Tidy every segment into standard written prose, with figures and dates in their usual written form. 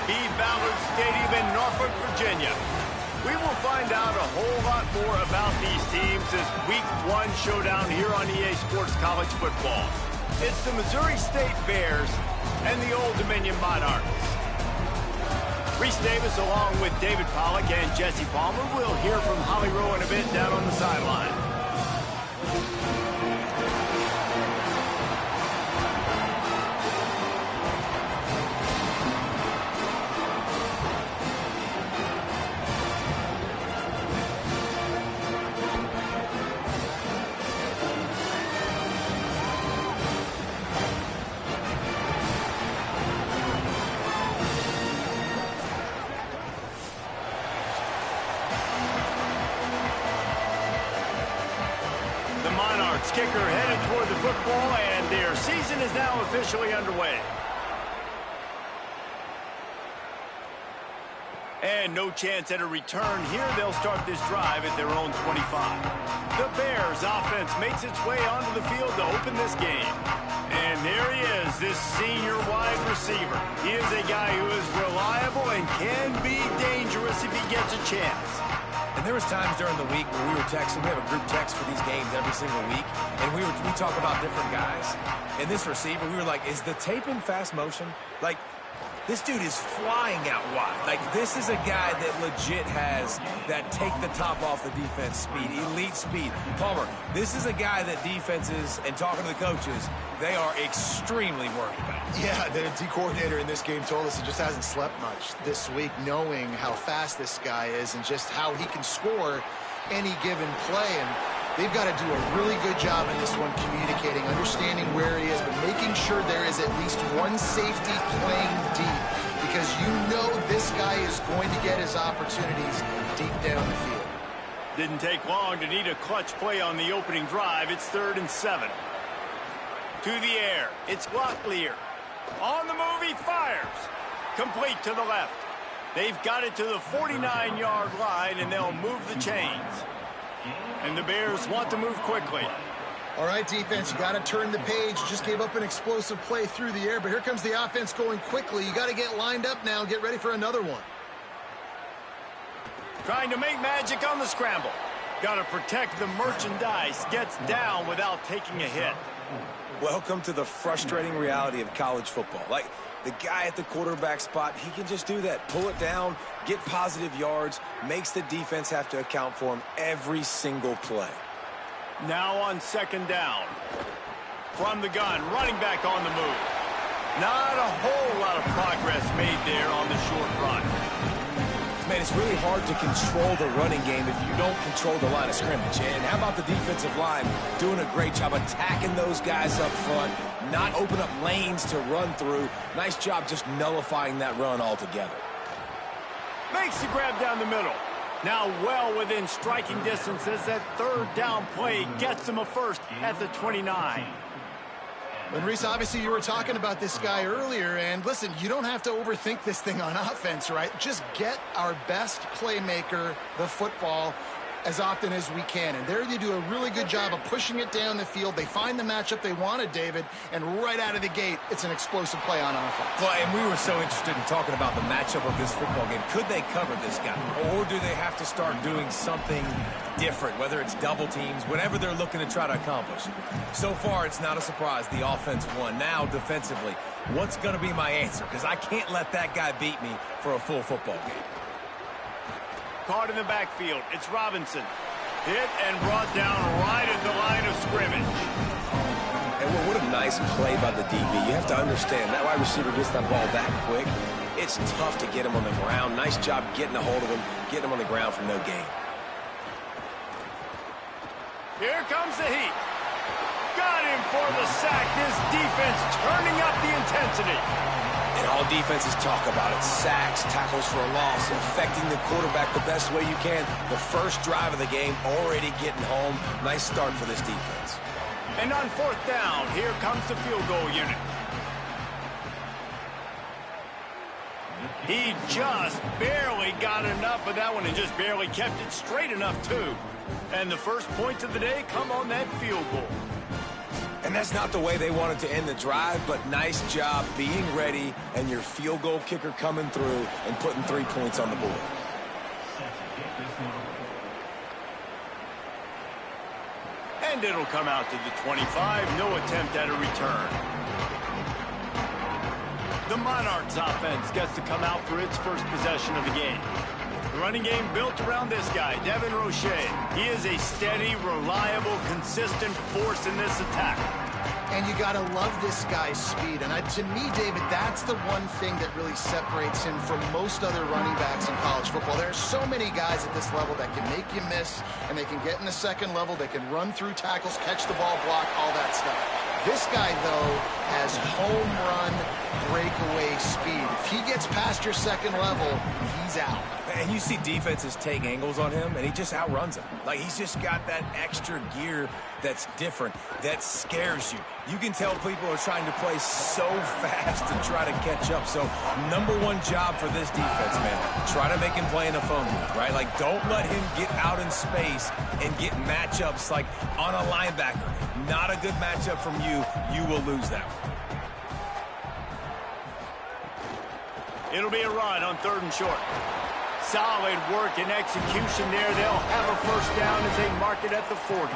Steve Ballard Stadium in Norfolk, Virginia. We will find out a whole lot more about these teams this Week 1 showdown here on EA Sports College Football. It's the Missouri State Bears and the Old Dominion Monarchs. Reese Davis along with David Pollack and Jesse Palmer. We'll hear from Holly Rowe in a bit down on the sideline. Kicker headed toward the football, and their season is now officially underway. And no chance at a return here. They'll start this drive at their own 25. The Bears offense makes its way onto the field to open this game. And there he is, this senior wide receiver. He is a guy who is reliable and can be dangerous if he gets a chance. And there was times during the week where we were texting. We have a group text for these games every single week. And we talk about different guys. And this receiver, we were like, is the tape in fast motion? Like, this dude is flying out wide. Like, this is a guy that legit has that take the top off the defense speed, elite speed. Palmer, this is a guy that defenses, and talking to the coaches, they are extremely worried about. Yeah, the D coordinator in this game told us he just hasn't slept much this week, knowing how fast this guy is and just how he can score any given play. And they've got to do a really good job in this one communicating, understanding where he is, but making sure there is at least one safety playing deep, because you know this guy is going to get his opportunities deep down the field. Didn't take long to need a clutch play on the opening drive. It's 3rd and 7. To the air. It's Locklear. On the move, he fires. Complete to the left. They've got it to the 49-yard line, and they'll move the chains. And the Bears want to move quickly. All right, defense, you got to turn the page. Just gave up an explosive play through the air, but here comes the offense going quickly. You got to get lined up now, get ready for another one. Trying to make magic on the scramble. Got to protect the merchandise. Gets down without taking a hit. Welcome to the frustrating reality of college football. Like, the guy at the quarterback spot, he can just do that. Pull it down, get positive yards, makes the defense have to account for him every single play. Now on 2nd down. From the gun, running back on the move. Not a whole lot of progress made there on the short run. Man, it's really hard to control the running game if you don't control the line of scrimmage. And how about the defensive line doing a great job attacking those guys up front, not open up lanes to run through. Nice job just nullifying that run altogether. Makes the grab down the middle. Now well within striking distance as that 3rd down play gets him a first at the 29. And Reese, obviously you were talking about this guy earlier, and listen, you don't have to overthink this thing on offense, right? Just get our best playmaker the football as often as we can. And there you do a really good job of pushing it down the field. They find the matchup they wanted, David, and right out of the gate, it's an explosive play on offense. Well, and we were so interested in talking about the matchup of this football game. Could they cover this guy? Or do they have to start doing something different, whether it's double teams, whatever they're looking to try to accomplish? So far, it's not a surprise. The offense won. Now, defensively, what's going to be my answer? Because I can't let that guy beat me for a full football game. Caught in the backfield. It's Robinson. Hit and brought down right at the line of scrimmage. And what a nice play by the DB. You have to understand, that wide receiver gets that ball that quick. It's tough to get him on the ground. Nice job getting a hold of him, getting him on the ground for no gain. Here comes the heat. Got him for the sack. This defense turning up the intensity. And all defenses talk about it. Sacks, tackles for a loss, affecting the quarterback the best way you can. The first drive of the game, already getting home. Nice start for this defense. And on 4th down, here comes the field goal unit. He just barely got enough of that one and just barely kept it straight enough, too. And the first points of the day come on that field goal. And that's not the way they wanted to end the drive, but nice job being ready and your field goal kicker coming through and putting 3 points on the board. And it'll come out to the 25. No attempt at a return. The Monarchs offense gets to come out for its first possession of the game. The running game built around this guy, Devin Roche. He is a steady, reliable, consistent force in this attack. And you got to love this guy's speed. And to me, David, that's the one thing that really separates him from most other running backs in college football. There are so many guys at this level that can make you miss, and they can get in the second level. They can run through tackles, catch the ball, block, all that stuff. This guy, though, has home run breakaway speed. If he gets past your second level, he's out. And you see defenses take angles on him, and he just outruns them. Like, he's just got that extra gear that's different, that scares you. You can tell people are trying to play so fast to try to catch up. So, number one job for this defense, man, try to make him play in a phone booth, right? Like, don't let him get out in space and get matchups like on a linebacker. Not a good matchup from you. You will lose that one. It'll be a run on 3rd and short. Solid work and execution there. They'll have a first down as they mark it at the 40.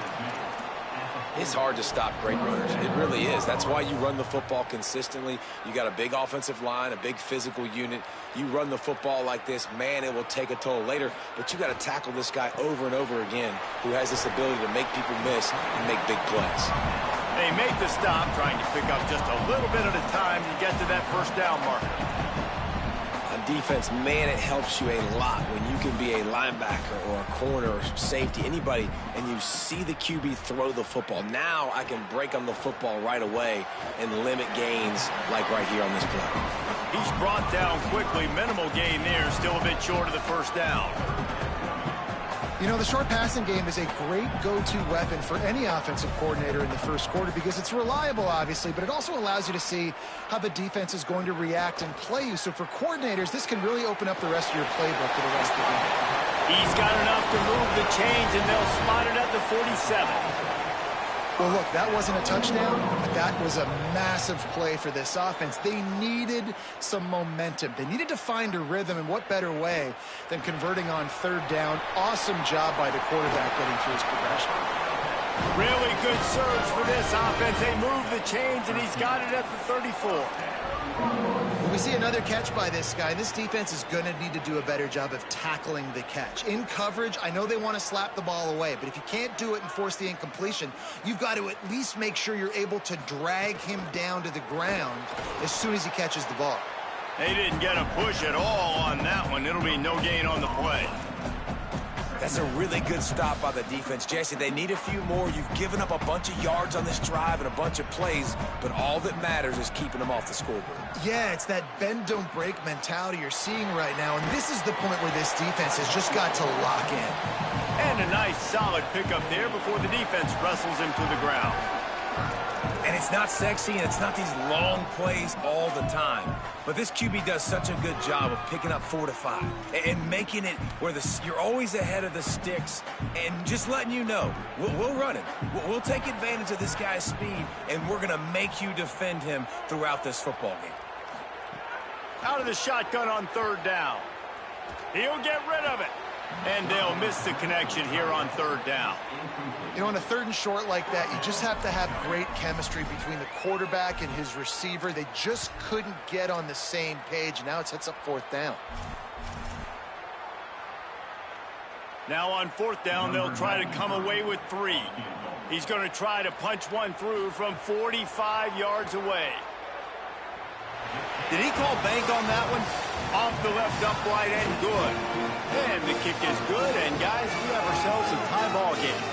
It's hard to stop great runners. It really is. That's why you run the football consistently. You got a big offensive line, a big physical unit. You run the football like this, man, it will take a toll later. But you got to tackle this guy over and over again who has this ability to make people miss and make big plays. They make the stop, trying to pick up just a little bit at a time to get to that first down marker. Defense, man, it helps you a lot when you can be a linebacker or a corner or safety, anybody, and you see the QB throw the football. Now I can break on the football right away and limit gains like right here on this play. He's brought down quickly. Minimal gain there, still a bit short of the first down. You know, the short passing game is a great go-to weapon for any offensive coordinator in the first quarter because it's reliable, obviously, but it also allows you to see how the defense is going to react and play you. So for coordinators, this can really open up the rest of your playbook for the rest of the game. He's got enough to move the chains, and they'll spot it at the 47. Well, look, that wasn't a touchdown, but that was a massive play for this offense. They needed some momentum. They needed to find a rhythm, and what better way than converting on 3rd down. Awesome job by the quarterback getting through his progression. Really good surge for this offense. They move the chains, and he's got it at the 34. When we see another catch by this guy, this defense is going to need to do a better job of tackling the catch. In coverage, I know they want to slap the ball away, but if you can't do it and force the incompletion, you've got to at least make sure you're able to drag him down to the ground as soon as he catches the ball. They didn't get a push at all on that one. It'll be no gain on the play. That's a really good stop by the defense. Jesse, they need a few more. You've given up a bunch of yards on this drive and a bunch of plays, but all that matters is keeping them off the scoreboard. Yeah, it's that bend, don't break mentality you're seeing right now, and this is the point where this defense has just got to lock in. And a nice, solid pickup there before the defense wrestles him to the ground. And it's not sexy, and it's not these long plays all the time. But this QB does such a good job of picking up 4 to 5 and making it where you're always ahead of the sticks and just letting you know, we'll run it. We'll take advantage of this guy's speed, and we're going to make you defend him throughout this football game. Out of the shotgun on 3rd down. He'll get rid of it. And they'll miss the connection here on 3rd down. You know, on a 3rd and short like that, you just have to have great chemistry between the quarterback and his receiver. They just couldn't get on the same page. Now it sets up 4th down. Now on 4th down, they'll try to come away with 3. He's going to try to punch one through from 45 yards away. Did he call bank on that one? Off the left upright and good. And the kick is good, and guys, we have ourselves a tie ball game.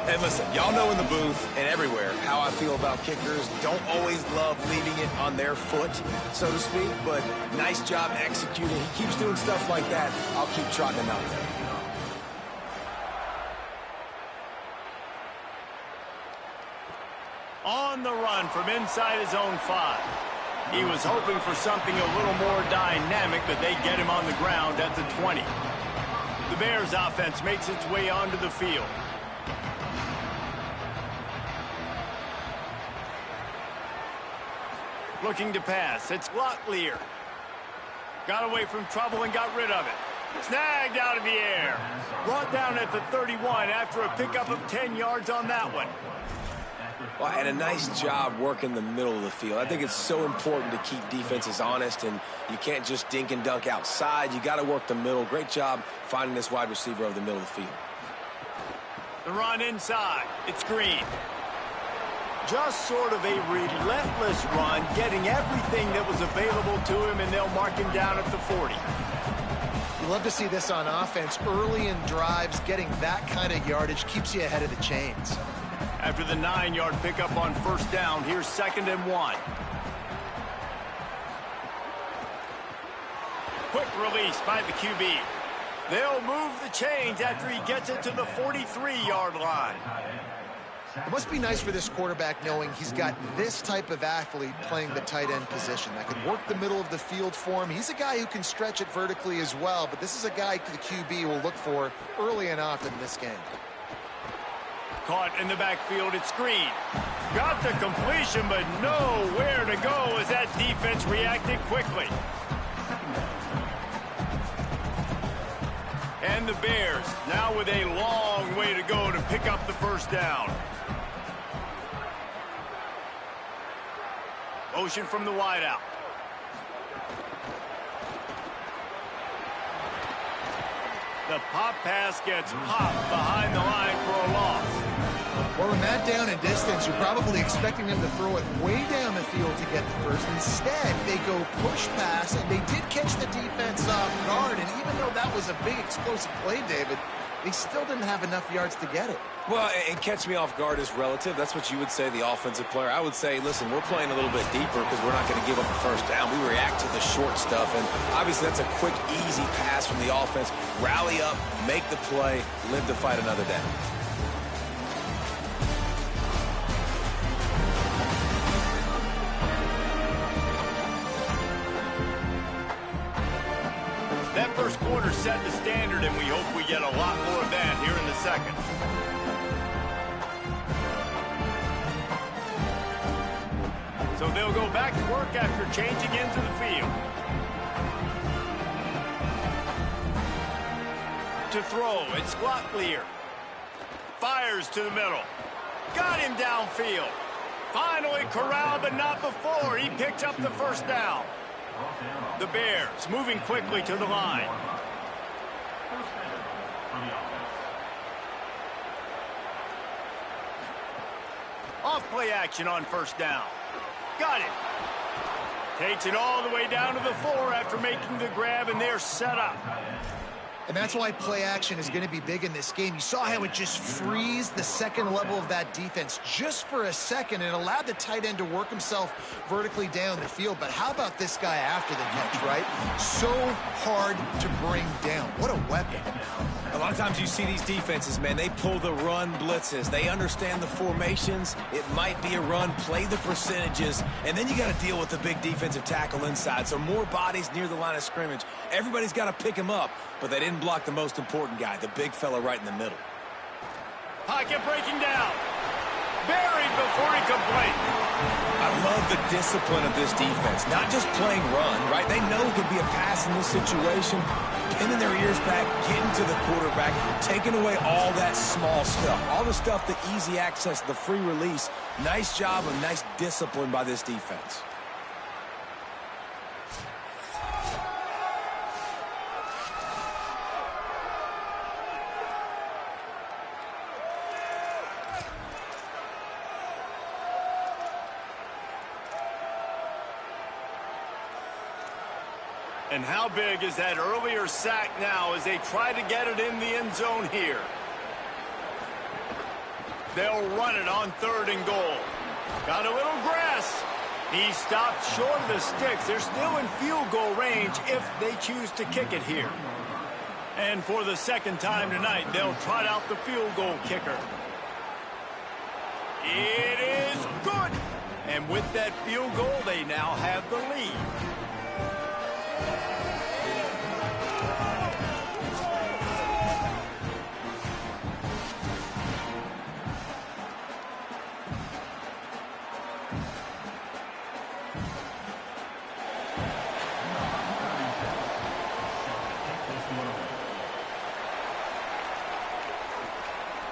And listen, y'all know in the booth and everywhere how I feel about kickers. Don't always love leaving it on their foot, so to speak, but nice job executing. He keeps doing stuff like that. I'll keep trotting him out there. On the run from inside his own 5. He was hoping for something a little more dynamic, but they get him on the ground at the 20. The Bears offense makes its way onto the field. Looking to pass. It's Locklear. Got away from trouble and got rid of it. Snagged out of the air. Brought down at the 31 after a pickup of 10 yards on that one. Well, and a nice job working the middle of the field. I think it's so important to keep defenses honest, and you can't just dink and dunk outside. You got to work the middle. Great job finding this wide receiver over the middle of the field. The run inside. It's Green. Just sort of a relentless run, getting everything that was available to him, and they'll mark him down at the 40. You love to see this on offense. Early in drives, getting that kind of yardage keeps you ahead of the chains. After the 9-yard pickup on first down, here's 2nd and 1. Quick release by the QB. They'll move the chains after he gets it to the 43-yard line. It must be nice for this quarterback knowing he's got this type of athlete playing the tight end position that can work the middle of the field for him. He's a guy who can stretch it vertically as well, but this is a guy the QB will look for early and often in this game. Caught in the backfield, it's Green. Got the completion, but nowhere to go as that defense reacted quickly. And the Bears now with a long way to go to pick up the first down. Motion from the wideout. The pop pass gets popped behind the line for a loss. Well, in that down and distance, you're probably expecting them to throw it way down the field to get the first. Instead, they go push pass, and they did catch the defense off guard. And even though that was a big explosive play, David, they still didn't have enough yards to get it. Well, and catch me off guard is relative. That's what you would say, the offensive player. I would say, listen, we're playing a little bit deeper because we're not going to give up the first down. We react to the short stuff, and obviously that's a quick, easy pass from the offense. Rally up, make the play, live to fight another down. That first quarter set the standard, and we hope we get a lot more of that here in the second. So they'll go back to work after changing into the field. To throw, it's Locklear. Fires to the middle. Got him downfield. Finally corralled, but not before. He picks up the first down. The Bears moving quickly to the line. Off play action on first down. Got it. Takes it all the way down to the 4 after making the grab, and they're set up. And that's why play action is going to be big in this game. You saw how it just freezed the second level of that defense just for a second and allowed the tight end to work himself vertically down the field. But how about this guy after the catch, right? So hard to bring down. What a weapon. A lot of times you see these defenses, man, they pull the run blitzes. They understand the formations. It might be a run, play the percentages, and then you got to deal with the big defensive tackle inside. So more bodies near the line of scrimmage. Everybody's got to pick him up, but they didn't block the most important guy, the big fella right in the middle. Pocket breaking down. Buried before he could blink. I love the discipline of this defense. Not just playing run, right? They know it could be a pass in this situation. Pinning their ears back, getting to the quarterback, taking away all that small stuff. All the stuff, the easy access, the free release. Nice job and nice discipline by this defense. And how big is that earlier sack now as they try to get it in the end zone here? They'll run it on 3rd and goal. Got a little grass. He stopped short of the sticks. They're still in field goal range if they choose to kick it here. And for the second time tonight, they'll trot out the field goal kicker. It is good. And with that field goal, they now have the lead.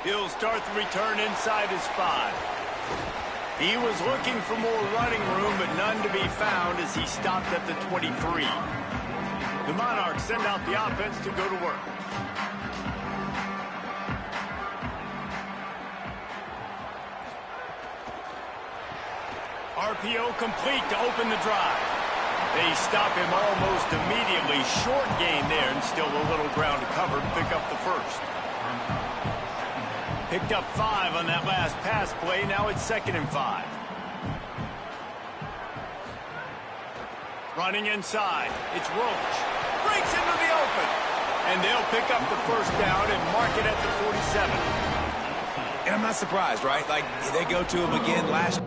He'll start the return inside his 5. He was looking for more running room, but none to be found as he stopped at the 23. The Monarchs send out the offense to go to work. RPO complete to open the drive. They stop him almost immediately. Short gain there, and still a little ground to cover to pick up the first. Picked up 5 on that last pass play. Now it's 2nd and 5. Running inside. It's Roach. Breaks into the open. And they'll pick up the first down and mark it at the 47. And I'm not surprised, right? Like, they go to him again last...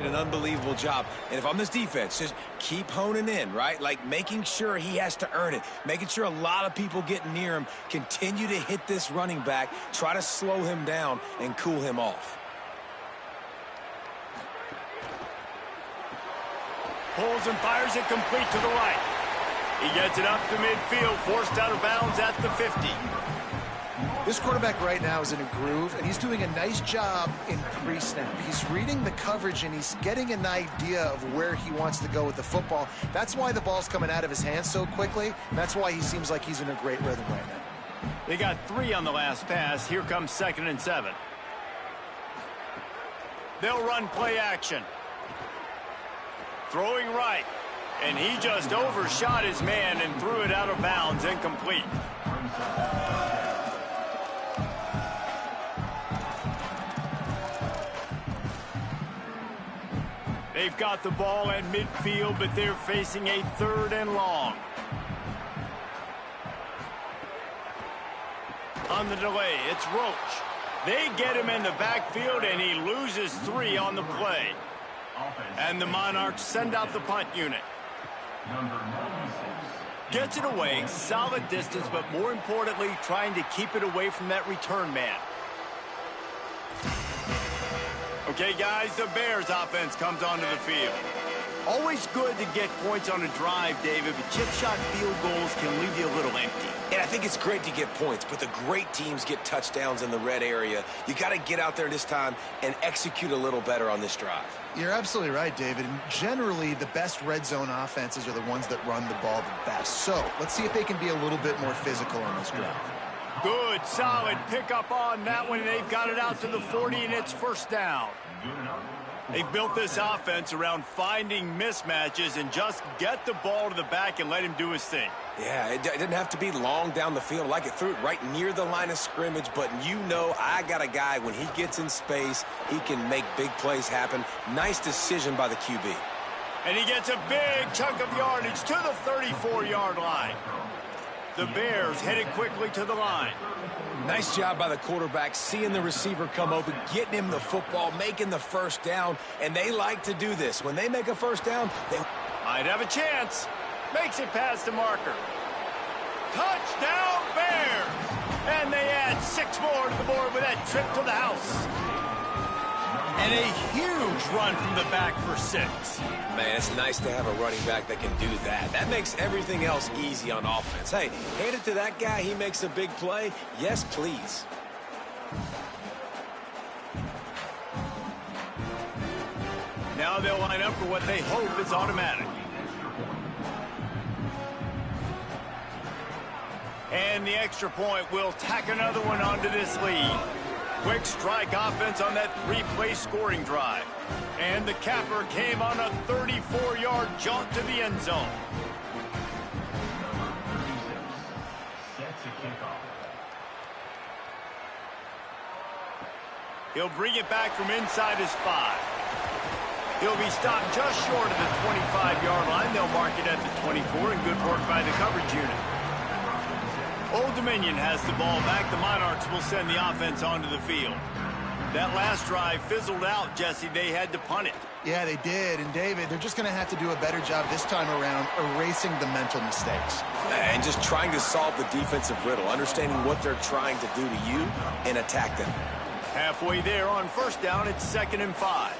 An unbelievable job. And if I'm this defense, just keep honing in, right? Like making sure he has to earn it, making sure a lot of people get near him, continue to hit this running back, try to slow him down and cool him off. Pulls and fires it complete to the right. He gets it up to midfield, forced out of bounds at the 50. This quarterback right now is in a groove, and he's doing a nice job in pre-snap. He's reading the coverage, and he's getting an idea of where he wants to go with the football. That's why the ball's coming out of his hands so quickly, and that's why he seems like he's in a great rhythm right now. They got 3 on the last pass. Here comes 2nd and 7. They'll run play action. Throwing right, and he just overshot his man and threw it out of bounds, incomplete. They've got the ball at midfield, but they're facing a 3rd and long. On the delay, it's Roach. They get him in the backfield, and he loses 3 on the play. And the Monarchs send out the punt unit. Gets it away, solid distance, but more importantly, trying to keep it away from that return man. Okay, guys, the Bears offense comes onto the field. Always good to get points on a drive, David, but chip shot field goals can leave you a little empty. And I think it's great to get points, but the great teams get touchdowns in the red area. You got to get out there this time and execute a little better on this drive. You're absolutely right, David. And generally, the best red zone offenses are the ones that run the ball the best. So let's see if they can be a little bit more physical on this drive. Good, solid pickup on that one. They've got it out to the 40, and it's first down. They've built this offense around finding mismatches and just get the ball to the back and let him do his thing. Yeah, it didn't have to be long down the field. Like it threw it right near the line of scrimmage, but you know I got a guy, when he gets in space, he can make big plays happen. Nice decision by the QB. And he gets a big chunk of yardage to the 34-yard line. The Bears headed quickly to the line. Nice job by the quarterback, seeing the receiver come open, getting him the football, making the first down, and they like to do this. When they make a first down, they might have a chance. Makes it past the marker. Touchdown, Bears! And they add 6 more to the board with that trip to the house. And a huge run from the back for 6. Man, it's nice to have a running back that can do that. That makes everything else easy on offense. Hey, hand it to that guy. He makes a big play. Yes, please. Now they'll line up for what they hope is automatic. And the extra point will tack another one onto this lead. Quick strike offense on that 3-play scoring drive. And the capper came on a 34-yard jaunt to the end zone. He'll bring it back from inside his 5. He'll be stopped just short of the 25-yard line. They'll mark it at the 24, and good work by the coverage unit. Old Dominion has the ball back. The Monarchs will send the offense onto the field. That last drive fizzled out, Jesse. They had to punt it. Yeah, they did. And, David, they're just going to have to do a better job this time around erasing the mental mistakes. And just trying to solve the defensive riddle, understanding what they're trying to do to you and attack them. Halfway there on first down, it's 2nd and 5.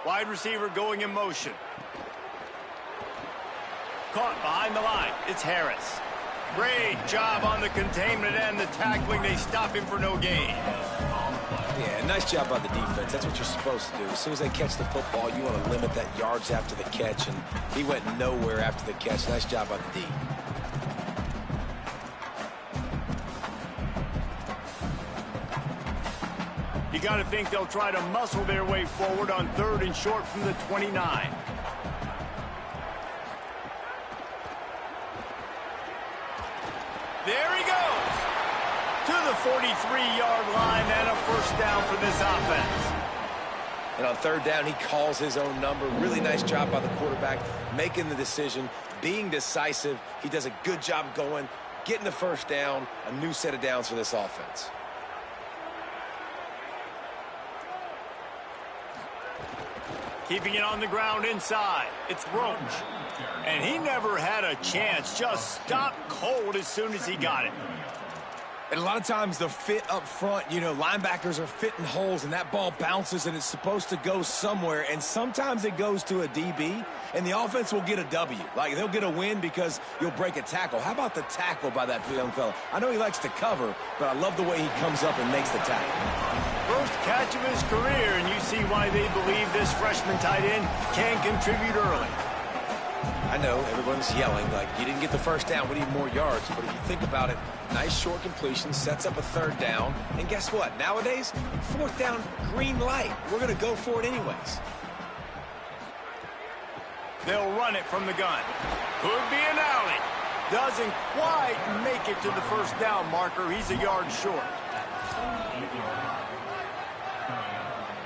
Wide receiver going in motion. Caught behind the line. It's Harris. Great job on the containment and the tackling. They stop him for no gain. Yeah, nice job by the defense. That's what you're supposed to do. As soon as they catch the football, you want to limit that yards after the catch, and he went nowhere after the catch. Nice job by the D. You got to think they'll try to muscle their way forward on 3rd and short from the 29. There he goes to the 43-yard line, and a first down for this offense. And on 3rd down, he calls his own number. Really nice job by the quarterback, making the decision, being decisive. He does a good job going, getting the first down, a new set of downs for this offense. Keeping it on the ground inside. It's Roach. And he never had a chance. Just stopped cold as soon as he got it. And a lot of times the fit up front, you know, linebackers are fitting holes and that ball bounces and it's supposed to go somewhere. And sometimes it goes to a DB and the offense will get a W. Like they'll get a win because you'll break a tackle. How about the tackle by that young fella? I know he likes to cover, but I love the way he comes up and makes the tackle. First catch of his career, and you see why they believe this freshman tight end can contribute early. I know everyone's yelling like you didn't get the first down, we need more yards, but if you think about it, nice short completion sets up a 3rd down, and guess what, nowadays 4th down, green light, we're gonna go for it anyways. They'll run it from the gun. Could be an alley. Doesn't quite make it to the first down marker. He's a yard short.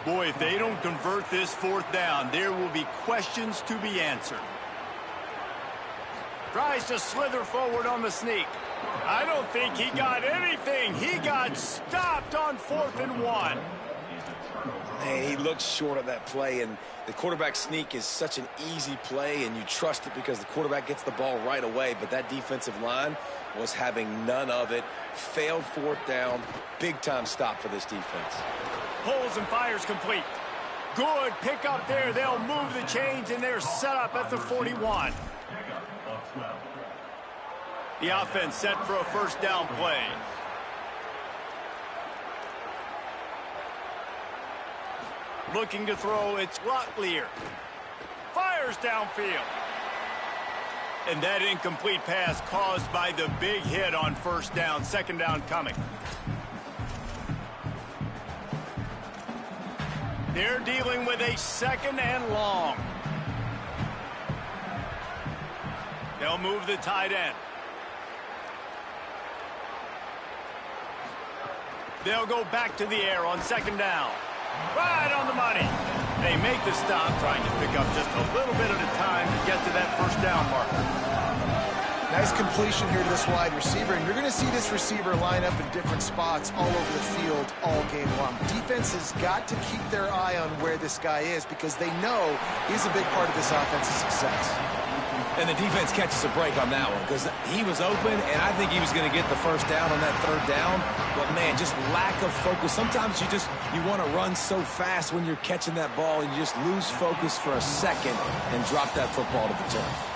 Boy, if they don't convert this 4th down, there will be questions to be answered. Tries to slither forward on the sneak. I don't think he got anything. He got stopped on 4th and 1. Hey, he looks short of that play, and the quarterback sneak is such an easy play, and you trust it because the quarterback gets the ball right away, but that defensive line was having none of it. Failed 4th down. Big-time stop for this defense. Pulls and fires complete. Good pick up there. They'll move the chains, and they're set up at the 41. The offense set for a first down play. Looking to throw, it's Locklear. Fires downfield. And that incomplete pass caused by the big hit on first down. 2nd down coming. They're dealing with a 2nd and long. They'll move the tight end. They'll go back to the air on 2nd down. Right on the money. They make the stop, trying to pick up just a little bit at a time to get to that first down marker. Nice completion here to this wide receiver, and you're going to see this receiver line up in different spots all over the field all game long. Defense has got to keep their eye on where this guy is because they know he's a big part of this offense's success. And the defense catches a break on that one because he was open, and I think he was going to get the first down on that 3rd down. But, man, just lack of focus. Sometimes you want to run so fast when you're catching that ball, and you just lose focus for a second and drop that football to the turf.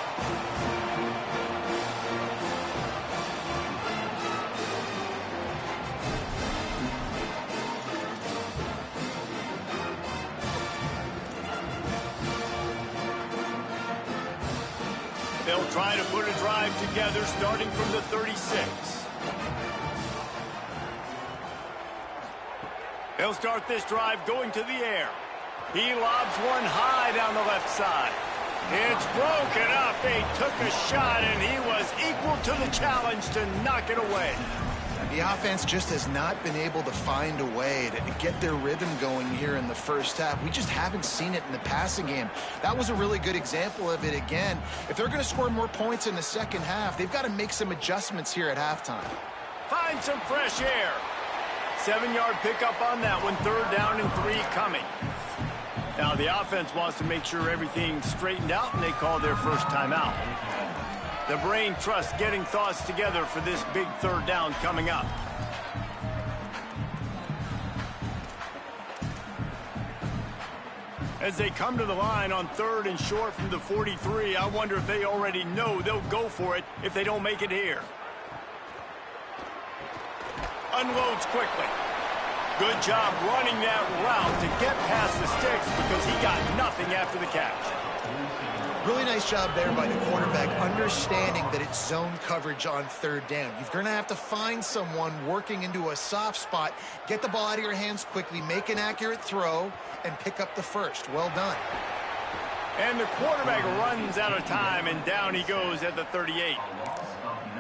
They'll try to put a drive together starting from the 36. They'll start this drive going to the air. He lobs one high down the left side. It's broken up. They took a shot, and he was equal to the challenge to knock it away. The offense just has not been able to find a way to get their rhythm going here in the first half. We just haven't seen it in the passing game. That was a really good example of it again. If they're going to score more points in the second half, they've got to make some adjustments here at halftime. Find some fresh air. 7-yard pickup on that one. 3rd down and 3 coming. Now the offense wants to make sure everything's straightened out, and they call their first timeout. The brain trust getting thoughts together for this big 3rd down coming up. As they come to the line on 3rd and short from the 43, I wonder if they already know they'll go for it if they don't make it here. Unloads quickly. Good job running that route to get past the sticks because he got nothing after the catch. Really nice job there by the quarterback, understanding that it's zone coverage on 3rd down. You're going to have to find someone working into a soft spot, get the ball out of your hands quickly, make an accurate throw, and pick up the first. Well done. And the quarterback runs out of time, and down he goes at the 38.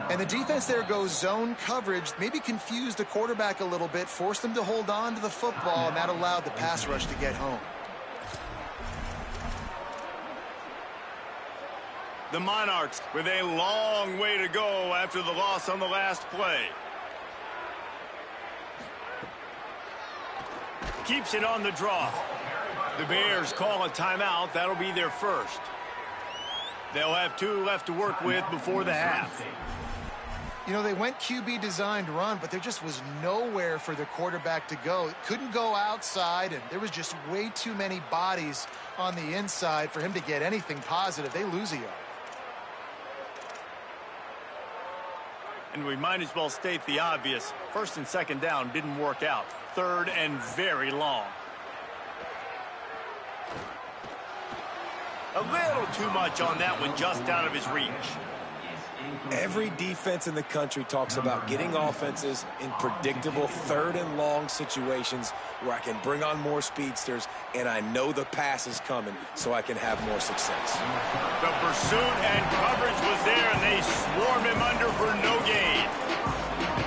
And the defense there goes zone coverage, maybe confused the quarterback a little bit, forced him to hold on to the football, and that allowed the pass rush to get home. The Monarchs with a long way to go after the loss on the last play. Keeps it on the draw. The Bears call a timeout. That'll be their first. They'll have 2 left to work with before the half. You know, they went QB designed run, but there just was nowhere for the quarterback to go. It couldn't go outside, and there was just way too many bodies on the inside for him to get anything positive. They lose a yard. And we might as well state the obvious. 1st and 2nd down didn't work out. 3rd and very long. A little too much on that one, just out of his reach. Every defense in the country talks about getting offenses in predictable 3rd and long situations where I can bring on more speedsters and I know the pass is coming so I can have more success. The pursuit and coverage was there, and they swarmed him under for no gain.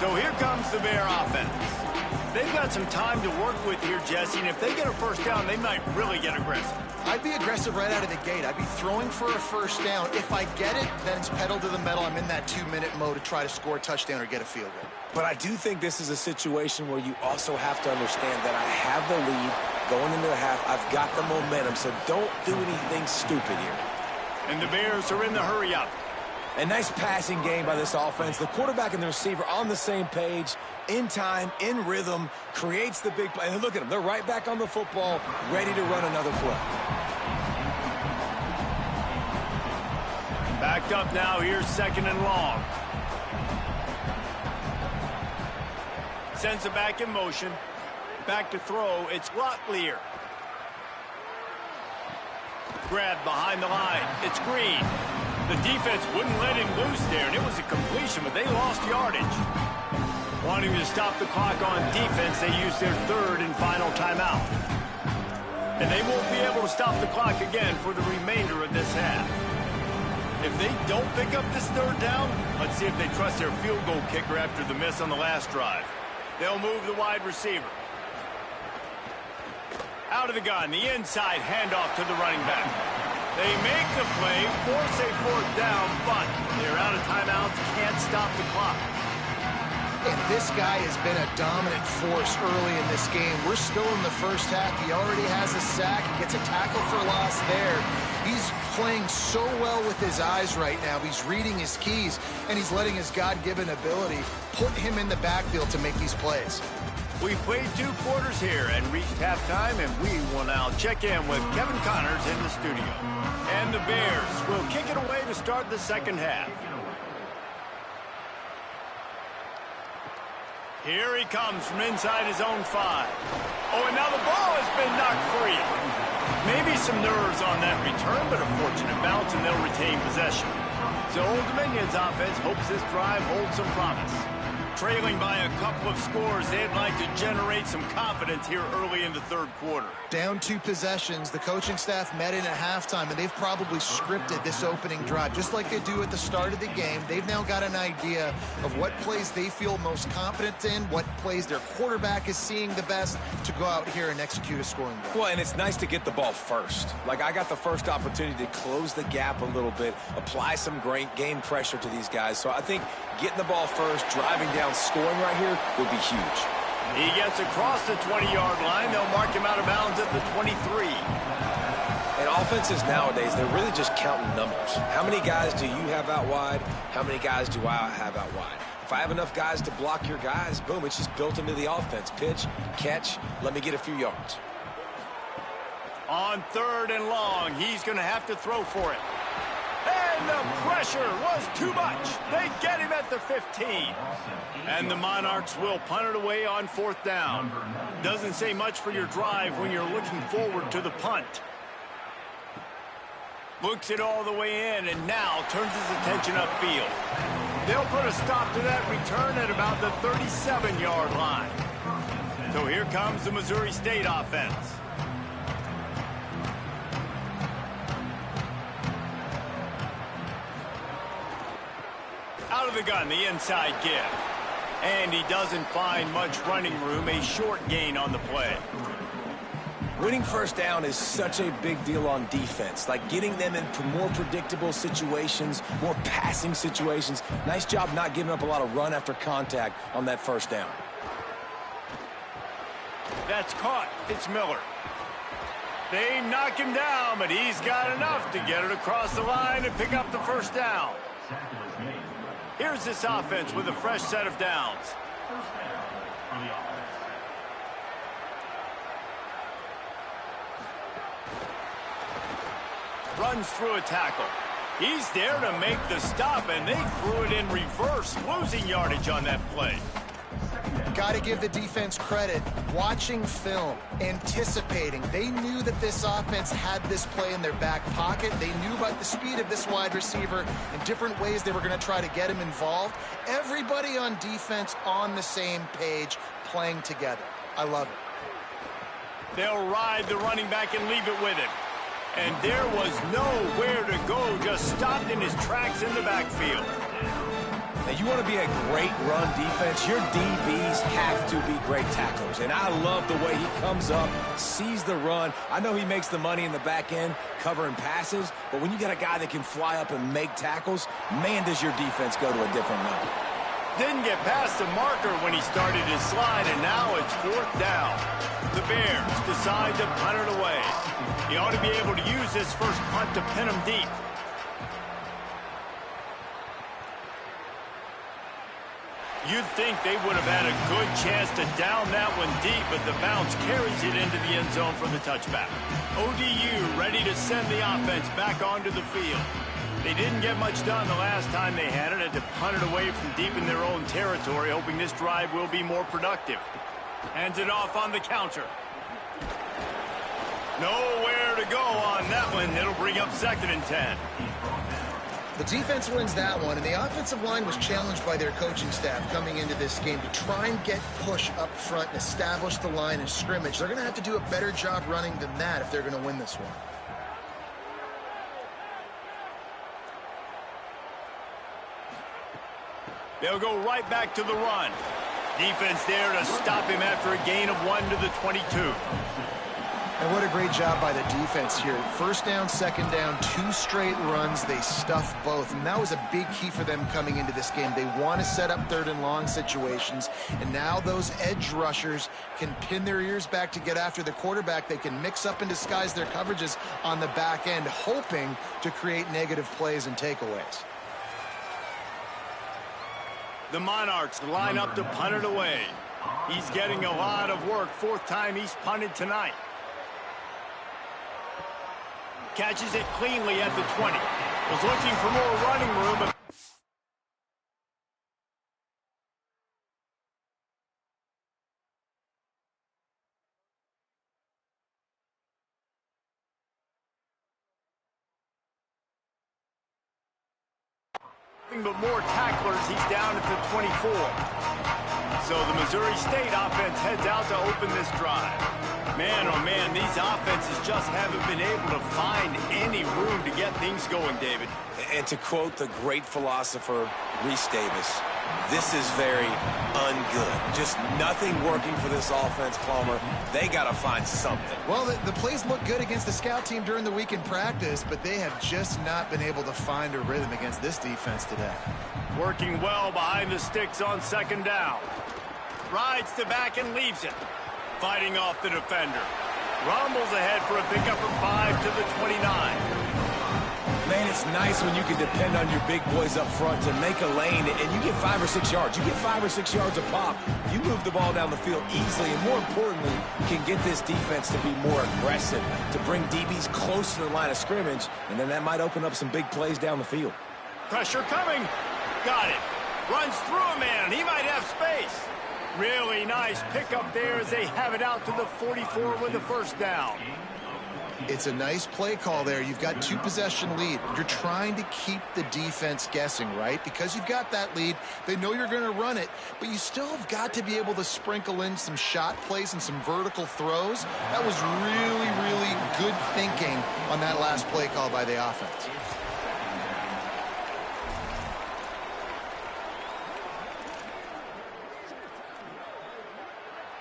So here comes the Bear offense. They've got some time to work with here, Jesse, and if they get a 1st down, they might really get aggressive. I'd be aggressive right out of the gate. I'd be throwing for a 1st down. If I get it, then it's pedal to the metal. I'm in that 2-minute mode to try to score a touchdown or get a field goal. But I do think this is a situation where you also have to understand that I have the lead going into the half. I've got the momentum, so don't do anything stupid here. And the Bears are in the hurry-up. A nice passing game by this offense. The quarterback and the receiver on the same page, in time, in rhythm, creates the big play. And look at them. They're right back on the football, ready to run another play. Backed up now. Here's 2nd and long. Sends it back in motion. Back to throw. It's Locklear. Grabbed behind the line. It's Green. The defense wouldn't let him loose there, and it was a completion, but they lost yardage. Wanting to stop the clock on defense, they used their 3rd and final timeout. And they won't be able to stop the clock again for the remainder of this half. If they don't pick up this 3rd down, let's see if they trust their field goal kicker after the miss on the last drive. They'll move the wide receiver. Out of the gun, the inside handoff to the running back. They make the play, force a 4th down, but they're out of timeouts, can't stop the clock. And this guy has been a dominant force early in this game. We're still in the first half. He already has a sack. He gets a tackle for loss there. He's playing so well with his eyes right now. He's reading his keys, and he's letting his God-given ability put him in the backfield to make these plays. We've played 2 quarters here and reached halftime, and we will now check in with Kevin Connors in the studio. And the Bears will kick it away to start the second half. Here he comes from inside his own 5. Oh, and now the ball has been knocked free. Maybe some nerves on that return, but a fortunate bounce, and they'll retain possession. So Old Dominion's offense hopes this drive holds some promise. Trailing by a couple of scores, they'd like to generate some confidence here early in the third quarter. Down 2 possessions, the coaching staff met in at halftime, and they've probably scripted this opening drive. Just like they do at the start of the game, they've now got an idea of what plays they feel most confident in, what plays their quarterback is seeing the best to go out here and execute a scoring drive. Well, and it's nice to get the ball first. Like, I got the first opportunity to close the gap a little bit, apply some great game pressure to these guys. So I think getting the ball first, driving down, scoring right here would be huge. He gets across the 20-yard line. They'll mark him out of bounds at the 23. And offenses nowadays, they're really just counting numbers. How many guys do you have out wide? How many guys do I have out wide? If I have enough guys to block your guys, boom, it's just built into the offense. Pitch, catch, let me get a few yards. On 3rd and long, he's going to have to throw for it. And the pressure was too much. They get him at the 15. And the Monarchs will punt it away on 4th down. Doesn't say much for your drive when you're looking forward to the punt. Looks it all the way in and now turns his attention upfield. They'll put a stop to that return at about the 37-yard line. So here comes the Missouri State offense. Out of the gun, the inside give. And he doesn't find much running room, a short gain on the play. Winning first down is such a big deal on defense, like getting them into more predictable situations, more passing situations. Nice job not giving up a lot of run after contact on that first down. That's caught. It's Miller. They knock him down, but he's got enough to get it across the line and pick up the first down. Here's this offense with a fresh set of downs. Runs through a tackle. He's there to make the stop, and they threw it in reverse, losing yardage on that play. Got to give the defense credit. Watching film, anticipating. They knew that this offense had this play in their back pocket. They knew about the speed of this wide receiver and different ways they were going to try to get him involved. Everybody on defense on the same page, playing together. I love it. They'll ride the running back and leave it with him. And there was nowhere to go, just stopped in his tracks in the backfield. Now, you want to be a great run defense, your DBs have to be great tacklers. And I love the way he comes up, sees the run. I know he makes the money in the back end covering passes, but when you got a guy that can fly up and make tackles, man, does your defense go to a different level. Didn't get past the marker when he started his slide, and now it's 4th down. The Bears decide to punt it away. He ought to be able to use this first punt to pin him deep. You'd think they would have had a good chance to down that one deep, but the bounce carries it into the end zone for the touchback. ODU ready to send the offense back onto the field. They didn't get much done the last time they had it, to punt it away from deep in their own territory, hoping this drive will be more productive. Hands it off on the counter. Nowhere to go on that one. It'll bring up 2nd and 10. The defense wins that one, and the offensive line was challenged by their coaching staff coming into this game to try and get push up front and establish the line and scrimmage. They're going to have to do a better job running than that if they're going to win this one. They'll go right back to the run. Defense there to stop him after a gain of 1 to the 22. And what a great job by the defense here. First down, second down, 2 straight runs. They stuffed both. And that was a big key for them coming into this game. They want to set up 3rd and long situations. And now those edge rushers can pin their ears back to get after the quarterback. They can mix up and disguise their coverages on the back end, hoping to create negative plays and takeaways. The Monarchs line up to punt it away. He's getting a lot of work. 4th time he's punted tonight. Catches it cleanly at the 20. Was looking for more running room, but nothing but more tacklers. He's down at the 24. So the Missouri State offense heads out to open this drive. Man, oh man, these offenses just haven't been able to find any room to get things going, David. And to quote the great philosopher, Reese Davis, this is very ungood. Just nothing working for this offense, Palmer. They got to find something. Well, the plays look good against the scout team during the week in practice, but they have just not been able to find a rhythm against this defense today. Working well behind the sticks on second down. Rides to back and leaves it. Fighting off the defender. Rumbles ahead for a pickup of 5 to the 29. Man, it's nice when you can depend on your big boys up front to make a lane, and you get 5 or 6 yards. You get 5 or 6 yards a pop. You move the ball down the field easily, and more importantly, can get this defense to be more aggressive, to bring DBs close to the line of scrimmage, and then that might open up some big plays down the field. Pressure coming. Got it. Runs through a man. He might have space. Really nice pickup there as they have it out to the 44 with the first down. It's a nice play call there. You've got 2-possession lead. You're trying to keep the defense guessing, right? Because you've got that lead. They know you're going to run it, but you still have got to be able to sprinkle in some shot plays and some vertical throws. That was really, really good thinking on that last play call by the offense.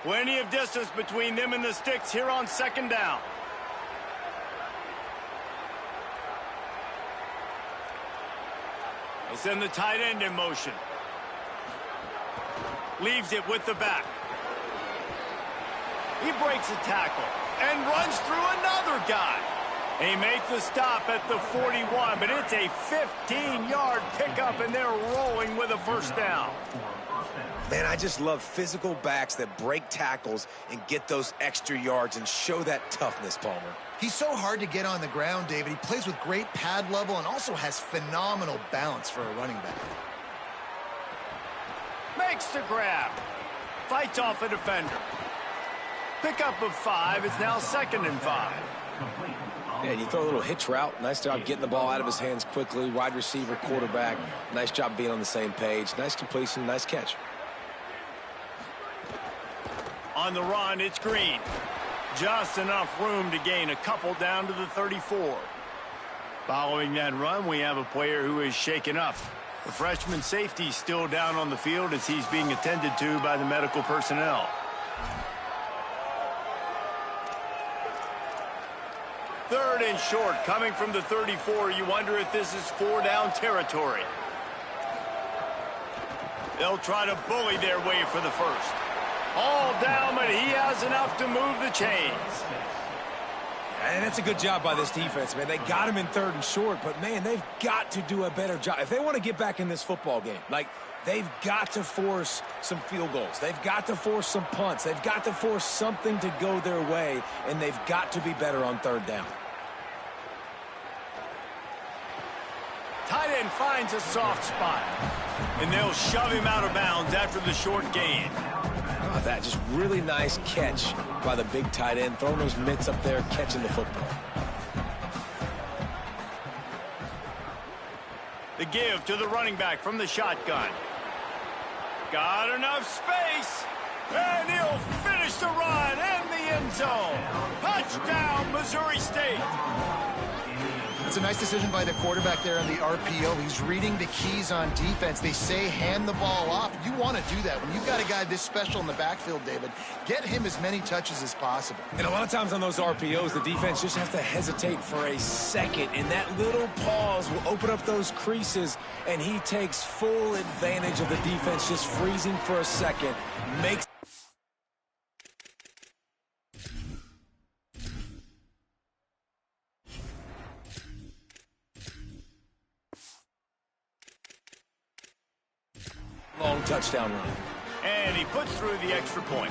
Plenty of distance between them and the sticks here on second down. They send the tight end in motion. Leaves it with the back. He breaks a tackle and runs through another guy. They make the stop at the 41, but it's a 15-yard pickup, and they're rolling with a first down. Man, I just love physical backs that break tackles and get those extra yards and show that toughness, Palmer. He's so hard to get on the ground, David. He plays with great pad level and also has phenomenal balance for a running back. Makes the grab. Fights off a defender. Pickup of 5. It's now 2nd and 5. Yeah, you throw a little hitch route. Nice job getting the ball out of his hands quickly. Wide receiver, quarterback. Nice job being on the same page. Nice completion, nice catch. On the run, it's Green. Just enough room to gain a couple down to the 34. Following that run, we have a player who is shaken up. The freshman safety still down on the field as he's being attended to by the medical personnel. Third and short, coming from the 34. You wonder if this is 4-down territory. They'll try to bully their way for the first. All down, but he has enough to move the chains. And that's a good job by this defense, man. They got him in 3rd and short, but, man, they've got to do a better job. If they want to get back in this football game, like, they've got to force some field goals. They've got to force some punts. They've got to force something to go their way, and they've got to be better on 3rd down. Tight end finds a soft spot, and they'll shove him out of bounds after the short gain. Oh, that just really nice catch by the big tight end, throwing those mitts up there, catching the football. The give to the running back from the shotgun. Got enough space, and he'll finish the run in the end zone. Touchdown, Missouri State. It's a nice decision by the quarterback there on the RPO. He's reading the keys on defense. They say hand the ball off. You want to do that. When you've got a guy this special in the backfield, David, get him as many touches as possible. And a lot of times on those RPOs, the defense just has to hesitate for a second, and that little pause will open up those creases, and he takes full advantage of the defense just freezing for a second, makes long touchdown run. And he puts through the extra point.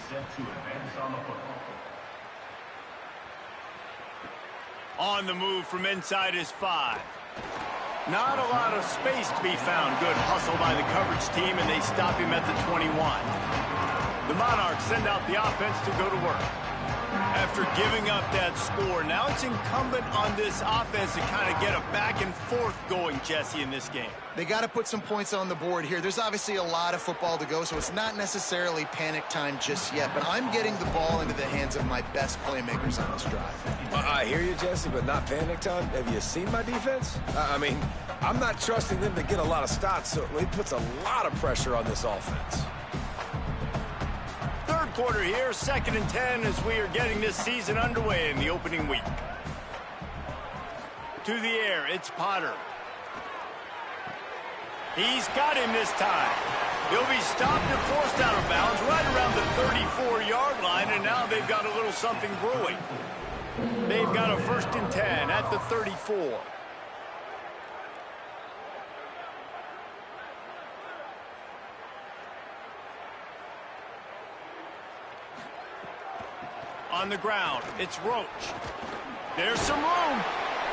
Set to advance on the football. On the move from inside his 5. Not a lot of space to be found. Good hustle by the coverage team, and they stop him at the 21. The Monarchs send out the offense to go to work. After giving up that score, now it's incumbent on this offense to kind of get a back and forth going, Jesse, in this game. They got to put some points on the board here. There's obviously a lot of football to go, so it's not necessarily panic time just yet, but I'm getting the ball into the hands of my best playmakers on this drive. I hear you, Jesse, but not panic time. Have you seen my defense? I mean, I'm not trusting them to get a lot of stops, so it puts a lot of pressure on this offense. Third quarter here, 2nd and 10 as we are getting this season underway in the opening week. To the air, it's Potter. He's got him this time. He'll be stopped and forced out of bounds right around the 34-yard line, and now they've got a little something brewing. They've got a 1st and 10 at the 34. On the ground, it's Roach. There's some room.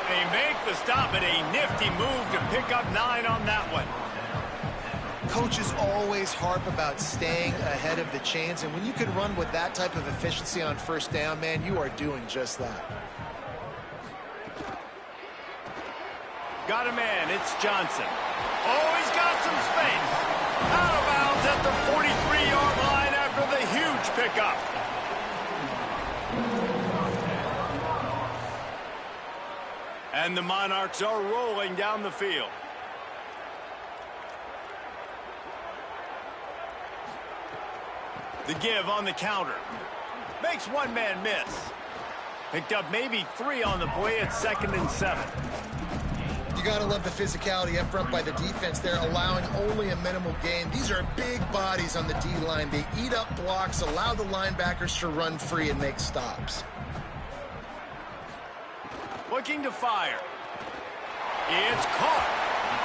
They make the stop, but a nifty move to pick up 9 on that one. Coaches always harp about staying ahead of the chains, and when you can run with that type of efficiency on 1st down, man, you are doing just that. Got a man, it's Johnson. Oh, he's got some space. Out of bounds at the 43-yard line after the huge pickup. And the Monarchs are rolling down the field. The give on the counter. Makes one man miss. Picked up maybe 3 on the play at 2nd and 7. You got to love the physicality up front by the defense there, allowing only a minimal gain. These are big bodies on the D-line. They eat up blocks, allow the linebackers to run free and make stops. Looking to fire. It's caught.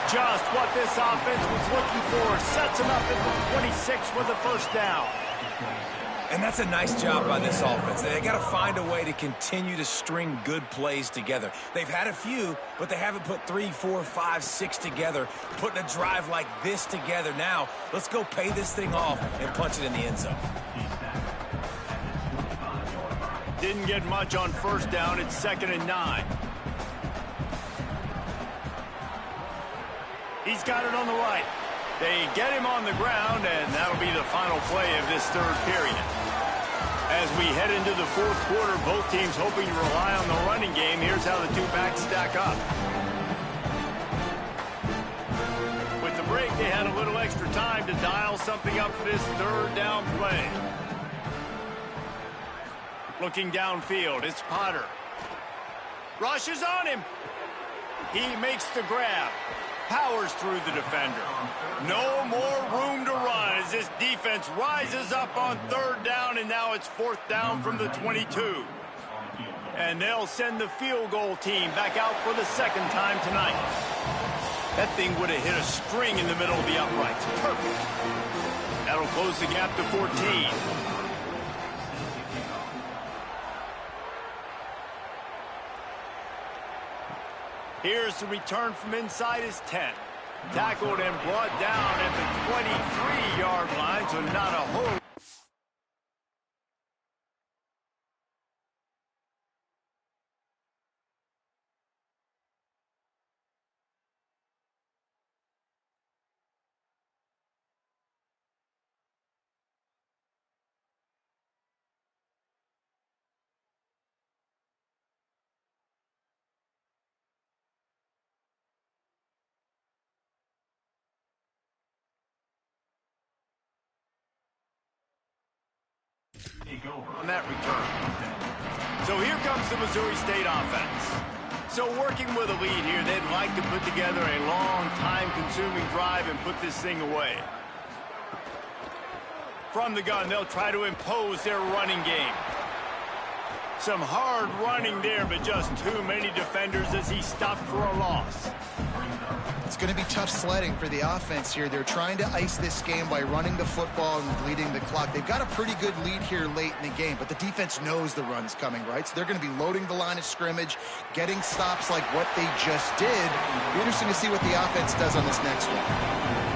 Just what this offense was looking for. Sets him up at the 26 with a 1st down. And that's a nice job by this offense. They got to find a way to continue to string good plays together. They've had a few, but they haven't put 3, 4, 5, 6 together, putting a drive like this together. Now, let's go pay this thing off and punch it in the end zone. Didn't get much on 1st down. It's 2nd and 9. He's got it on the right. They get him on the ground, and that'll be the final play of this 3rd period. As we head into the 4th quarter, both teams hoping to rely on the running game. Here's how the 2 backs stack up. With the break, they had a little extra time to dial something up for this 3rd down play. Looking downfield, it's Potter. Rushes on him. He makes the grab. Powers through the defender. No more room to run as this defense rises up on 3rd down, and now it's 4th down from the 22. And they'll send the field goal team back out for the 2nd time tonight. That thing would have hit a string in the middle of the uprights. Perfect. That'll close the gap to 14. Here's the return from inside his 10. Tackled and brought down at the 23-yard line, so not a whole... on that return. So here comes the Missouri State offense. So working with a lead here, they'd like to put together a long, time-consuming drive and put this thing away. From the gun, they'll try to impose their running game. Some hard running there, but just too many defenders as he stopped for a loss. It's going to be tough sledding for the offense here. They're trying to ice this game by running the football and bleeding the clock. They've got a pretty good lead here late in the game, but the defense knows the run's coming, right? So they're going to be loading the line of scrimmage, getting stops like what they just did. It'll be interesting to see what the offense does on this next one.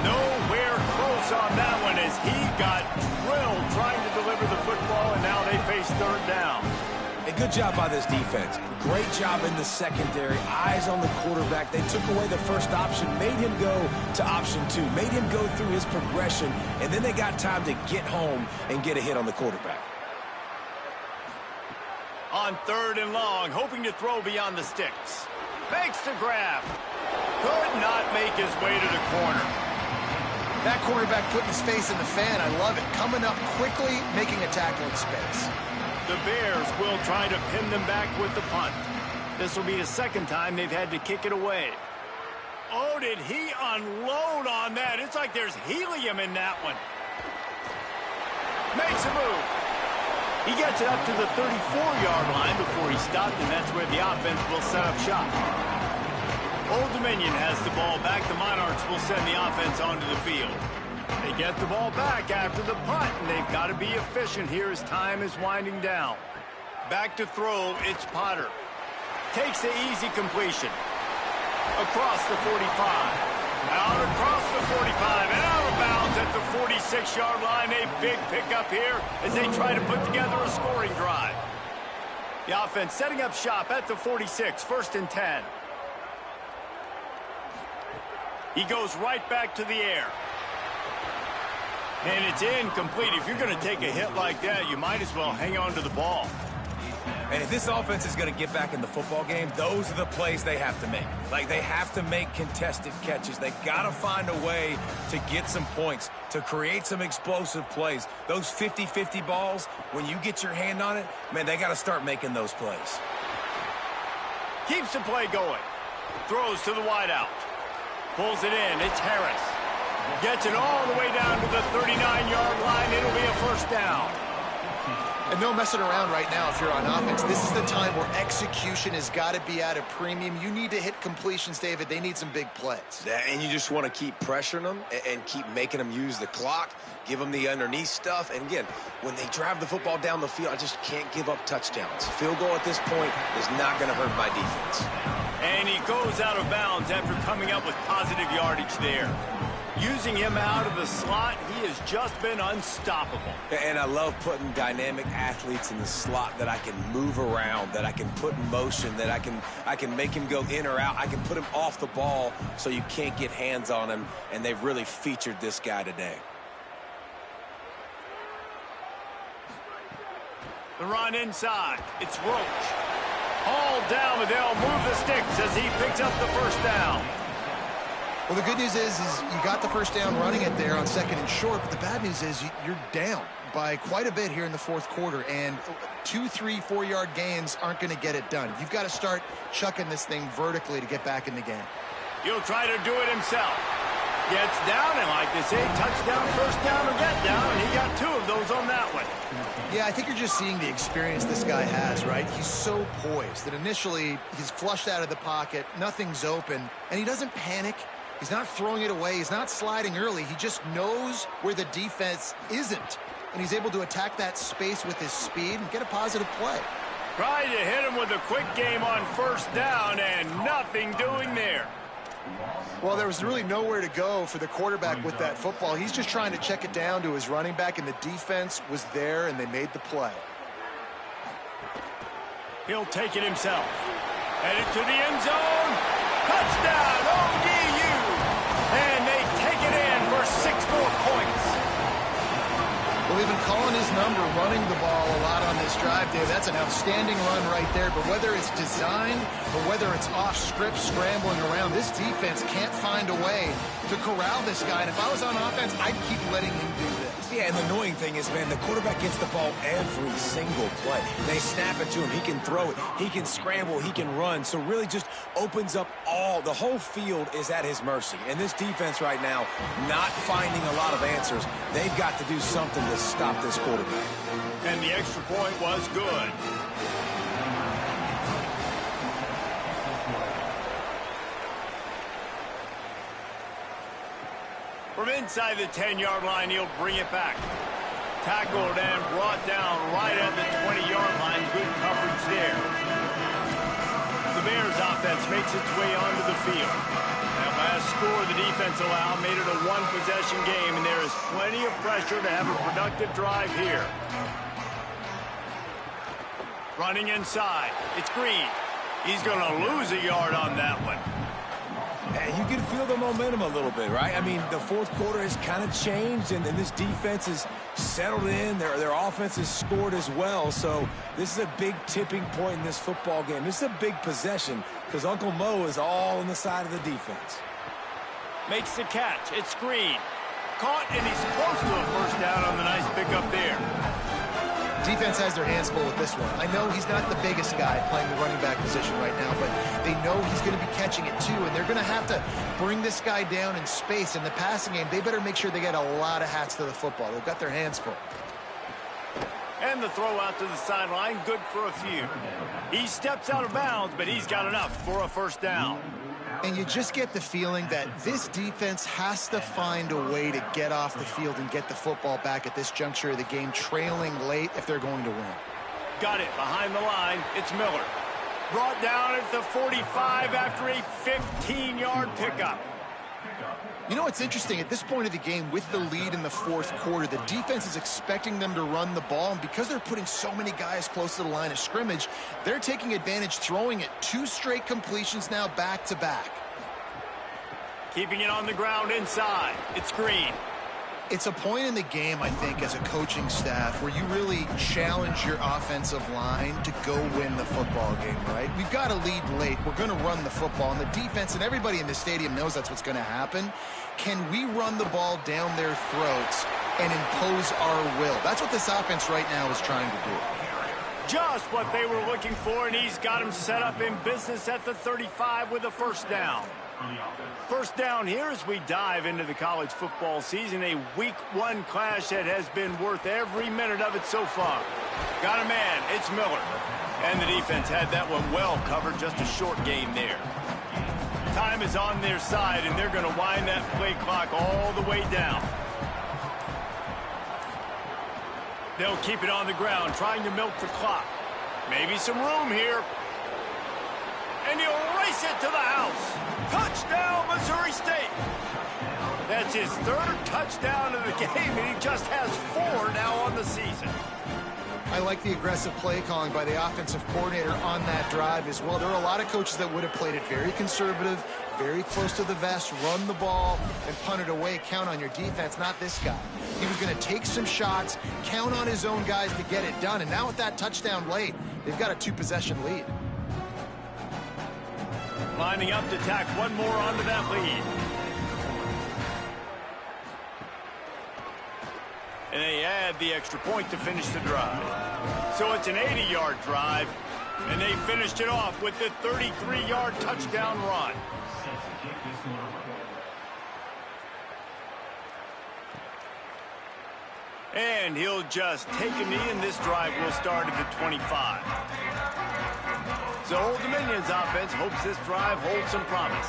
Nowhere close on that one as he got drilled trying to deliver the football, and now they face 3rd down. good job by this defense. Great job in the secondary. Eyes on the quarterback. They took away the first option, made him go to option 2, made him go through his progression, and then they got time to get home and get a hit on the quarterback. On 3rd and long, hoping to throw beyond the sticks. Makes the grab. Could not make his way to the corner. That quarterback putting his face in the fan, I love it. Coming up quickly, making a tackle in space. The Bears will try to pin them back with the punt. This will be the second time they've had to kick it away. Oh, did he unload on that? It's like there's helium in that one. Makes a move. He gets it up to the 34-yard line before he stopped, and that's where the offense will set up shop. Old Dominion has the ball back. The Monarchs will send the offense onto the field. They get the ball back after the punt, and they've got to be efficient here as time is winding down. Back to throw, it's Potter. Takes the easy completion. Across the 45. Out across the 45 and out of bounds at the 46-yard line. A big pickup here as they try to put together a scoring drive. The offense setting up shop at the 46, 1st and 10. He goes right back to the air. And it's incomplete. If you're going to take a hit like that, you might as well hang on to the ball. And if this offense is going to get back in the football game, those are the plays they have to make. Like, they have to make contested catches. They got to find a way to get some points, to create some explosive plays. Those 50-50 balls, when you get your hand on it, man, they got to start making those plays. Keeps the play going. Throws to the wideout. Pulls it in. It's Harris. Gets it all the way down to the 39-yard line. It'll be a 1st down. And no messing around right now if you're on offense. This is the time where execution has got to be at a premium. You need to hit completions, David. They need some big plays. Yeah, and you just want to keep pressuring them and keep making them use the clock, give them the underneath stuff. And again, when they drive the football down the field, I just can't give up touchdowns. Field goal at this point is not going to hurt my defense. And he goes out of bounds after coming up with positive yardage there. Using him out of the slot, he has just been unstoppable. And I love putting dynamic athletes in the slot that I can move around, that I can put in motion, that I can make him go in or out. I can put him off the ball so you can't get hands on him, and they've really featured this guy today. The run inside. It's Roach. Hauled down, but they'll move the sticks as he picks up the 1st down. Well, the good news is you got the 1st down running it there on 2nd and short, but the bad news is you're down by quite a bit here in the 4th quarter, and 2, 3, 4-yard gains aren't going to get it done. You've got to start chucking this thing vertically to get back in the game. He'll try to do it himself. Gets down, and like they say, touchdown, 1st down, or get down, and he got 2 of those on that one. Yeah, I think you're just seeing the experience this guy has, right? He's so poised that initially he's flushed out of the pocket, nothing's open, and he doesn't panic. He's not throwing it away. He's not sliding early. He just knows where the defense isn't, and he's able to attack that space with his speed and get a positive play. Tried to hit him with a quick game on 1st down, and nothing doing there. Well, there was really nowhere to go for the quarterback with that football. He's just trying to check it down to his running back, and the defense was there, and they made the play. He'll take it himself. Headed to the end zone. Touchdown, ODU. And they take it in for 6 more points. Well, they've been calling his number, running the ball a lot on this drive, Dave. That's an outstanding run right there. But whether it's designed or whether it's off script, scrambling around, this defense can't find a way to corral this guy. And if I was on offense, I'd keep letting him do this. Yeah, and the annoying thing is, man, the quarterback gets the ball every single play. They snap it to him. He can throw it. He can scramble. He can run. So really just opens up the whole field is at his mercy. And this defense right now, not finding a lot of answers. They've got to do something to stop this quarterback. And the extra point was good. From inside the 10-yard line, he'll bring it back. Tackled and brought down right at the 20-yard line. Good coverage there. The Bears offense makes its way onto the field. That last score the defense allowed made it a one-possession game, and there is plenty of pressure to have a productive drive here. Running inside. It's Green. He's going to lose a yard on that one. And you can feel the momentum a little bit, right? I mean, the fourth quarter has kind of changed, and this defense has settled in. Their offense has scored as well. So this is a big tipping point in this football game. This is a big possession because Uncle Mo is all on the side of the defense. Makes the catch. It's Green. Caught, and he's close to a first down on the nice pickup there. Defense has their hands full with this one. I know he's not the biggest guy playing the running back position right now, but they know he's going to be catching it too, and they're going to have to bring this guy down in space. In the passing game, they better make sure they get a lot of hats to the football. They've got their hands full. And the throw out to the sideline, good for a few. He steps out of bounds, but he's got enough for a first down. And you just get the feeling that this defense has to find a way to get off the field and get the football back at this juncture of the game, trailing late if they're going to win. Got it behind the line. It's Miller. Brought down at the 45 after a 15-yard pickup. You know, it's interesting. At this point of the game, with the lead in the fourth quarter, the defense is expecting them to run the ball, and because they're putting so many guys close to the line of scrimmage, they're taking advantage, throwing it 2 straight completions now back-to-back. Keeping it on the ground inside. It's Green. It's a point in the game, I think, as a coaching staff where you really challenge your offensive line to go win the football game, right? We've got to lead late. We're going to run the football, and the defense and everybody in the stadium knows that's what's going to happen. Can we run the ball down their throats and impose our will? That's what this offense right now is trying to do. Just what they were looking for, and he's got him set up in business at the 35 with a first down. First down here as we dive into the college football season, a week 1 clash that has been worth every minute of it so far. Got a man, it's Miller. And the defense had that one well covered, just a short gain there. Time is on their side, and they're going to wind that play clock all the way down. They'll keep it on the ground, trying to milk the clock. Maybe some room here. And he'll race it to the house. Touchdown, Missouri State. That's his 3rd touchdown of the game, and he just has 4 now on the season. I like the aggressive play calling by the offensive coordinator on that drive as well. There are a lot of coaches that would have played it very conservative, very close to the vest, run the ball, and punt it away. Count on your defense, not this guy. He was going to take some shots, count on his own guys to get it done. And now with that touchdown late, they've got a 2-possession lead. Lining up to tack one more onto that lead. And they add the extra point to finish the drive. So it's an 80-yard drive, and they finished it off with the 33-yard touchdown run. And he'll just take a knee, and this drive will start at the 25. So Old Dominion's offense hopes this drive holds some promise.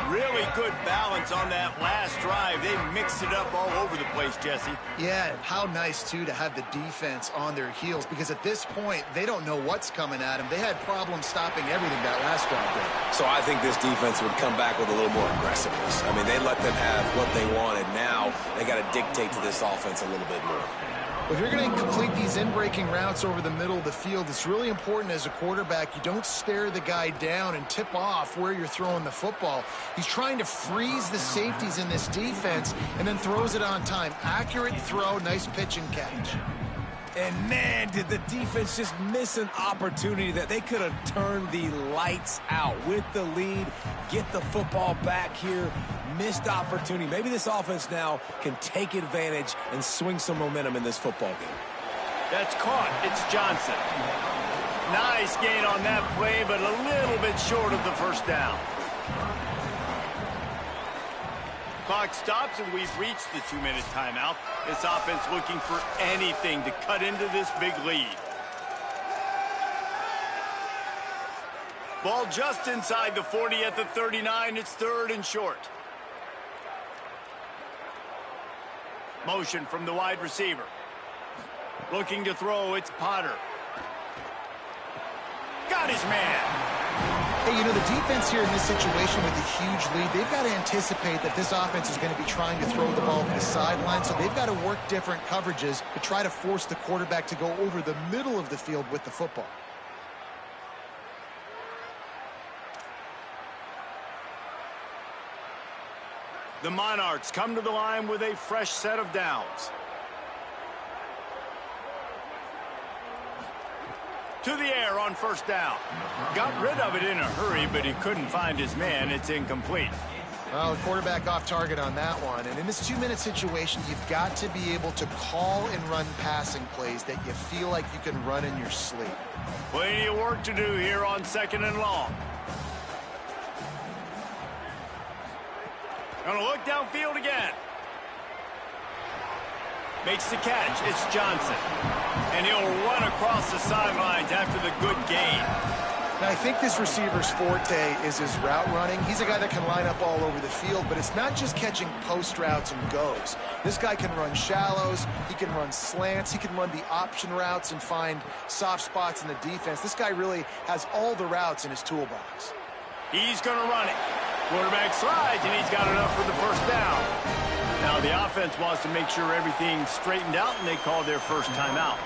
Really good balance on that last drive. They mixed it up all over the place, Jesse. Yeah, how nice, too, to have the defense on their heels, because at this point, they don't know what's coming at them. They had problems stopping everything that last drive did. So I think this defense would come back with a little more aggressiveness. I mean, they let them have what they wanted. Now they got to dictate to this offense a little bit more. If you're going to complete these in-breaking routes over the middle of the field, it's really important as a quarterback you don't stare the guy down and tip off where you're throwing the football. He's trying to freeze the safeties in this defense and then throws it on time. Accurate throw, nice pitch and catch. And, man, did the defense just miss an opportunity that they could have turned the lights out with the lead, get the football back here. Missed opportunity. Maybe this offense now can take advantage and swing some momentum in this football game. That's caught. It's Johnson. Nice gain on that play, but a little bit short of the first down. Clock stops, and we've reached the 2-minute timeout. This offense looking for anything to cut into this big lead. Ball just inside the 40 at the 39. It's 3rd and short. Motion from the wide receiver. Looking to throw, it's Potter. Got his man. Hey, you know, the defense here in this situation with a huge lead, they've got to anticipate that this offense is going to be trying to throw the ball to the sideline, so they've got to work different coverages to try to force the quarterback to go over the middle of the field with the football. The Monarchs come to the line with a fresh set of downs. To the air on first down. Got rid of it in a hurry, but he couldn't find his man. It's incomplete. Well, the quarterback off target on that one. And in this 2-minute situation, you've got to be able to call and run passing plays that you feel like you can run in your sleep. Plenty of work to do here on 2nd and long. Gonna look downfield again. Makes the catch. It's Johnson. And he'll run across the sidelines after the good gain. Now, I think this receiver's forte is his route running. He's a guy that can line up all over the field, but it's not just catching post routes and goes. This guy can run shallows, he can run slants, he can run the option routes and find soft spots in the defense. This guy really has all the routes in his toolbox. He's going to run it. Quarterback slides, and he's got enough for the first down. Now the offense wants to make sure everything's straightened out, and they call their first timeout.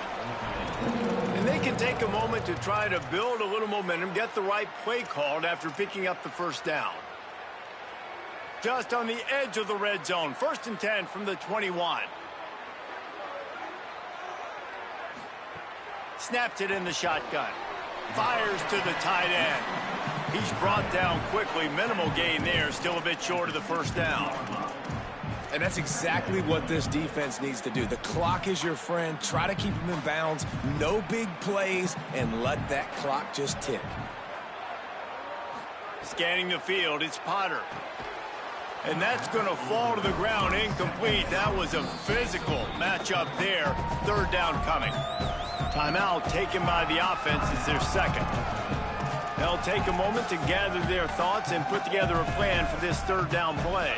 And they can take a moment to try to build a little momentum, get the right play called after picking up the first down. Just on the edge of the red zone. 1st and 10 from the 21. Snaps it in the shotgun. Fires to the tight end. He's brought down quickly. Minimal gain there. Still a bit short of the first down. And that's exactly what this defense needs to do. The clock is your friend. Try to keep them in bounds. No big plays, and let that clock just tick. Scanning the field, it's Potter. And that's going to fall to the ground incomplete. That was a physical matchup there. 3rd down coming. Timeout taken by the offense is their second. They'll take a moment to gather their thoughts and put together a plan for this 3rd down play.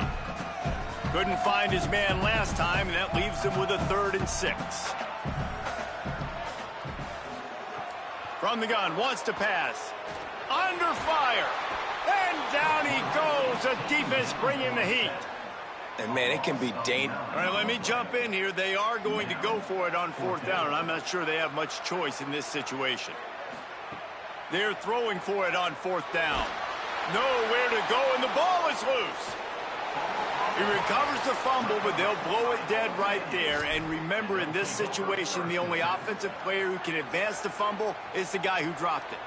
Couldn't find his man last time, and that leaves him with a 3rd and 6. From the gun, wants to pass. Under fire. And down he goes. The defense bringing the heat. And, man, it can be dangerous. All right, let me jump in here. They are going to go for it on 4th down, and I'm not sure they have much choice in this situation. They're throwing for it on 4th down. Nowhere to go, and the ball is loose. He recovers the fumble, but they'll blow it dead right there. And remember, in this situation, the only offensive player who can advance the fumble is the guy who dropped it.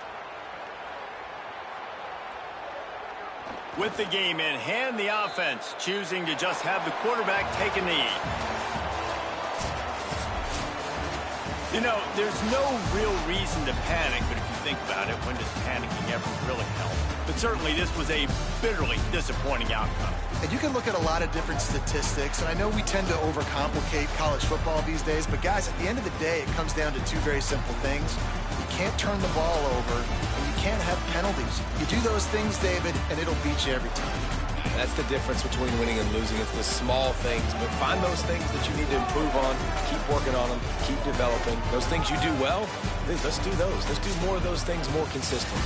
With the game in hand, the offense choosing to just have the quarterback take a knee. You know, there's no real reason to panic, but if you think about it, when does panicking ever really help? But certainly this was a bitterly disappointing outcome. And you can look at a lot of different statistics, and I know we tend to overcomplicate college football these days, but guys, at the end of the day, it comes down to 2 very simple things. You can't turn the ball over, and you can't have penalties. You do those things, David, and it'll beat you every time. That's the difference between winning and losing. It's the small things, but find those things that you need to improve on, keep working on them, keep developing. Those things you do well, let's do those. Let's do more of those things more consistently.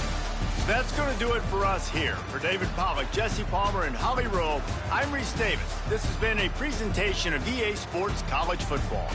That's going to do it for us here. For David Pollack, Jesse Palmer, and Holly Rowe, I'm Reese Davis. This has been a presentation of EA Sports College Football.